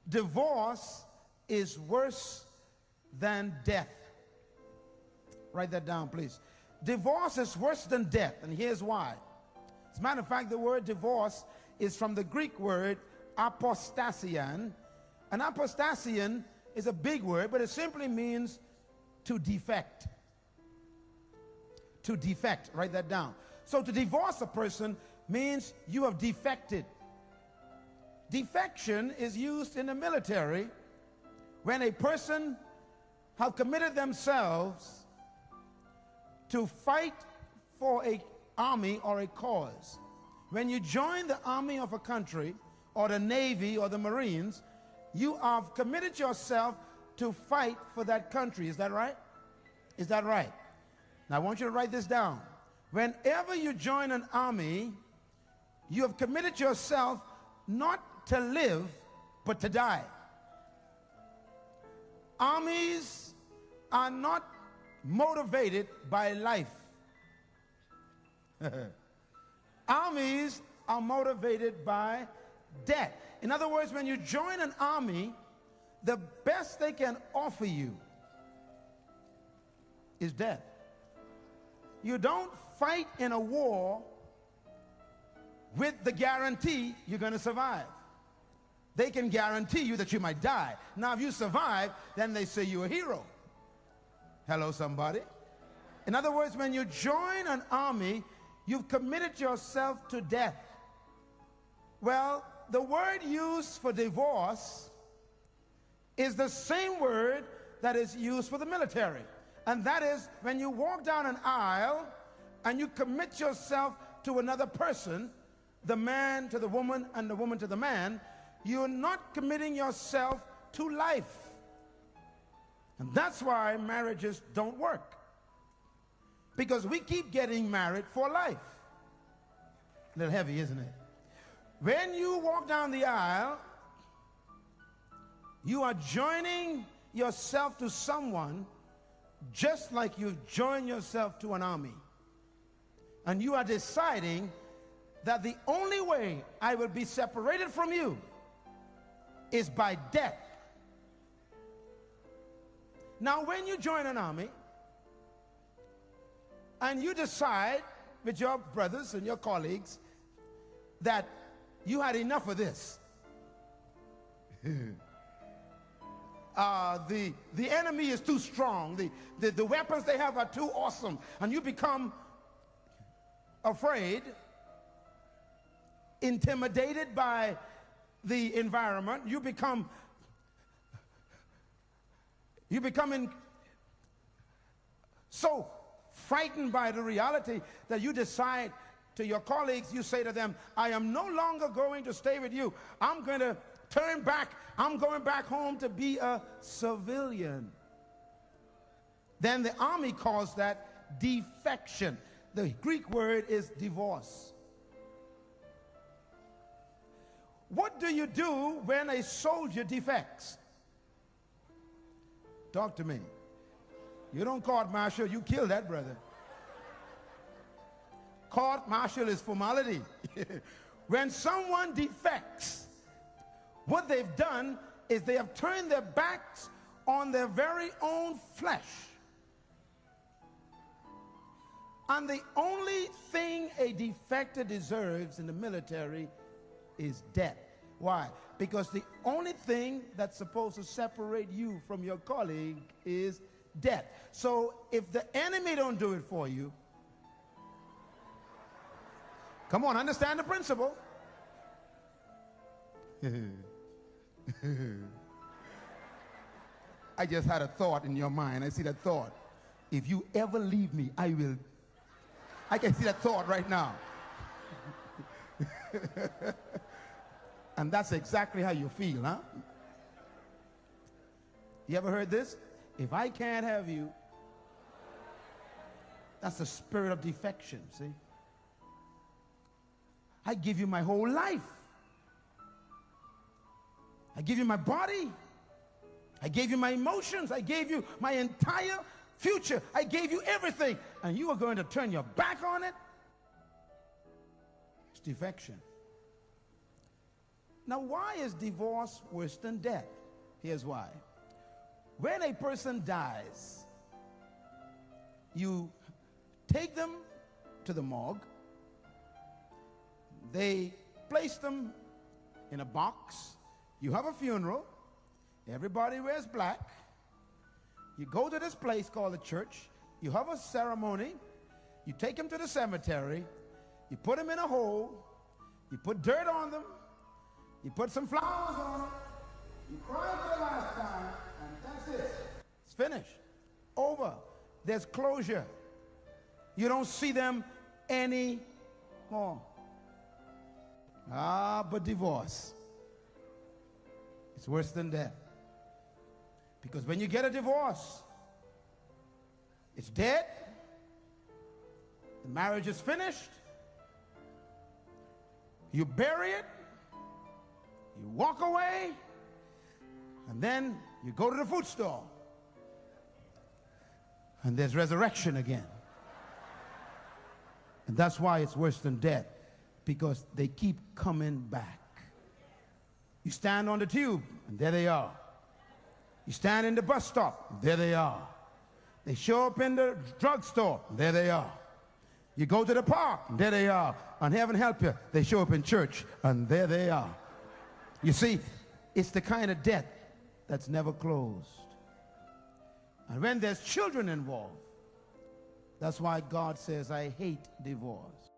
divorce is worse than death. Write that down, please. Divorce is worse than death, and here's why. As a matter of fact, the word divorce is from the Greek word apostasian. And apostasian is a big word, but it simply means to defect. To defect, write that down. So to divorce a person means you have defected. Defection is used in the military when a person have committed themselves to fight for an army or a cause. When you join the army of a country or the Navy or the Marines, you have committed yourself to fight for that country. Is that right? Is that right? Now I want you to write this down. Whenever you join an army, you have committed yourself not to live, but to die. Armies are not motivated by life. Armies are motivated by death. In other words, when you join an army, the best they can offer you is death. You don't fight in a war with the guarantee you're going to survive. They can guarantee you that you might die. Now, if you survive, then they say you're a hero. Hello, somebody. In other words, when you join an army, you've committed yourself to death. Well, the word used for divorce is the same word that is used for the military. And that is when you walk down an aisle and you commit yourself to another person, the man to the woman and the woman to the man, you're not committing yourself to life. And that's why marriages don't work. Because we keep getting married for life. A little heavy, isn't it? When you walk down the aisle, you are joining yourself to someone just like you've joined yourself to an army. And you are deciding that the only way I will be separated from you is by death. Now, when you join an army and you decide with your brothers and your colleagues that you had enough of this, the enemy is too strong, the weapons they have are too awesome, and you become afraid, intimidated by the environment, you become so frightened by the reality that you decide to your colleagues, you say to them, I am no longer going to stay with you. I'm going to turn back. I'm going back home to be a civilian. Then the army calls that defection. The Greek word is divorce. What do you do when a soldier defects? Talk to me. You don't court martial, you kill that brother. Court martial is formality. When someone defects, what they've done is they have turned their backs on their very own flesh. And the only thing a defector deserves in the military is death. Why? Because the only thing that's supposed to separate you from your colleague is death. So if the enemy don't do it for you, come on, understand the principle. I just had a thought in your mind. I see that thought. If you ever leave me, I will. I can see that thought right now. And that's exactly how you feel, huh? You ever heard this? If I can't have you, that's the spirit of defection, see? I give you my whole life. I give you my body. I gave you my emotions. I gave you my entire future. I gave you everything. And you are going to turn your back on it? It's defection. Now, why is divorce worse than death? Here's why. When a person dies, you take them to the morgue. They place them in a box. You have a funeral. Everybody wears black. You go to this place called the church. You have a ceremony. You take them to the cemetery. You put them in a hole. You put dirt on them. You put some flowers on them. You cry for the last time, and that's it. It's finished. Over. There's closure. You don't see them anymore. But divorce, it's worse than death. Because when you get a divorce, it's dead. The marriage is finished. You bury it. You walk away. And then you go to the food store. And there's resurrection again. And that's why it's worse than death. Because they keep coming back. You stand on the tube, and there they are. You stand in the bus stop, there they are. They show up in the drugstore, there they are. You go to the park, there they are. And heaven help you, they show up in church, and there they are. You see, it's the kind of death that's never closed. And when there's children involved, that's why God says, I hate divorce.